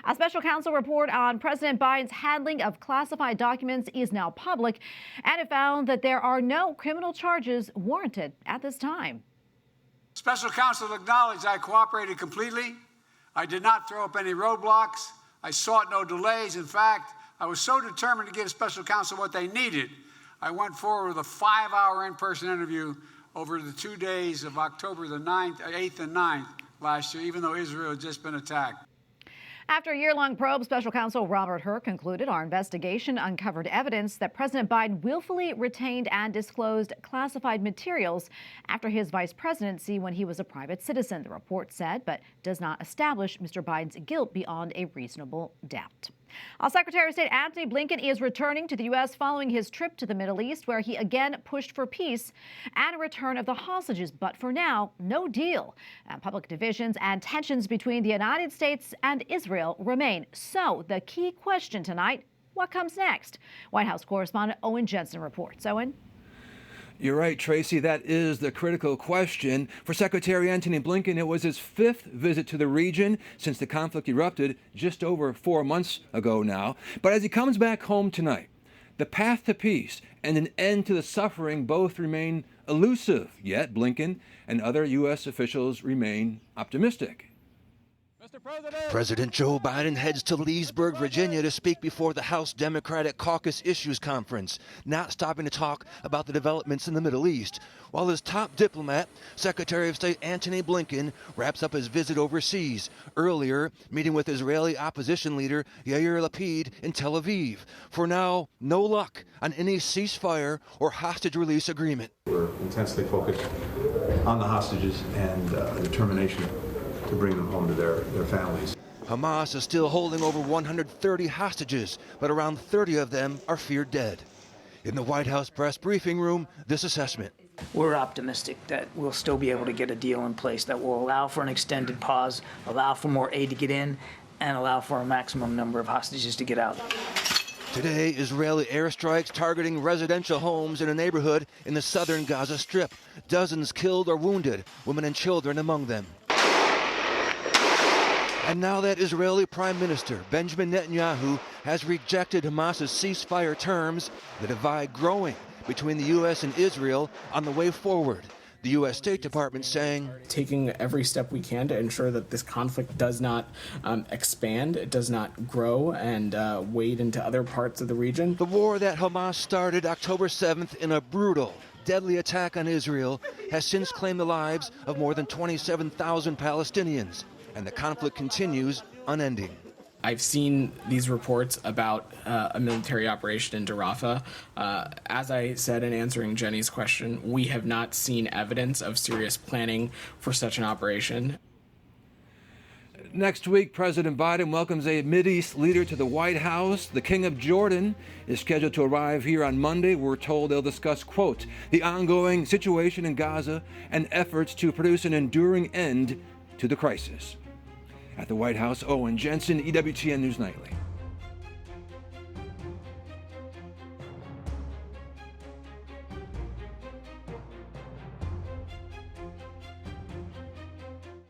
A special counsel report on President Biden's handling of classified documents is now public, and it found that there are no criminal charges warranted at this time. Special counsel acknowledged I cooperated completely. I did not throw up any roadblocks. I sought no delays. In fact, I was so determined to give special counsel what they needed, I went forward with a 5-hour in-person interview over the 2 days of October the 8th and 9th last year, even though Israel had just been attacked. After a year-long probe, special counsel Robert Hur concluded our investigation uncovered evidence that President Biden willfully retained and disclosed classified materials after his vice presidency when he was a private citizen, the report said, but does not establish Mr. Biden's guilt beyond a reasonable doubt. Secretary of State Antony Blinken is returning to the U.S. following his trip to the Middle East, where he again pushed for peace and a return of the hostages. But for now, no deal. Public divisions and tensions between the United States and Israel remain. So the key question tonight, what comes next? White House Correspondent Owen Jensen reports. Owen? You're right, Tracy. That is the critical question. For Secretary Antony Blinken, it was his 5th visit to the region since the conflict erupted just over 4 months ago now. But as he comes back home tonight, the path to peace and an end to the suffering both remain elusive. Yet Blinken and other U.S. officials remain optimistic. President Joe Biden heads to Leesburg, Virginia to speak before the House Democratic Caucus Issues Conference, not stopping to talk about the developments in the Middle East, while his top diplomat, Secretary of State Antony Blinken, wraps up his visit overseas, earlier meeting with Israeli opposition leader Yair Lapid in Tel Aviv. For now, no luck on any ceasefire or hostage release agreement. We're intensely focused on the hostages and determination to bring them home to their families. Hamas is still holding over 130 hostages, but around 30 of them are feared dead. In the White House press briefing room, this assessment. We're optimistic that we'll still be able to get a deal in place that will allow for an extended pause, allow for more aid to get in, and allow for a maximum number of hostages to get out. Today, Israeli airstrikes targeting residential homes in a neighborhood in the southern Gaza Strip. Dozens killed or wounded, women and children among them. And now that Israeli Prime Minister Benjamin Netanyahu has rejected Hamas's ceasefire terms, the divide growing between the U.S. and Israel on the way forward. The U.S. State Department saying, taking every step we can to ensure that this conflict does not expand, it does not grow and wade into other parts of the region. The war that Hamas started October 7th in a brutal, deadly attack on Israel has since claimed the lives of more than 27,000 Palestinians. And the conflict continues unending. I've seen these reports about a military operation into Rafah. As I said in answering Jenny's question, we have not seen evidence of serious planning for such an operation. Next week, President Biden welcomes a Mideast leader to the White House. The King of Jordan is scheduled to arrive here on Monday. We're told they'll discuss, quote, the ongoing situation in Gaza and efforts to produce an enduring end to the crisis. At the White House, Owen Jensen, EWTN News Nightly.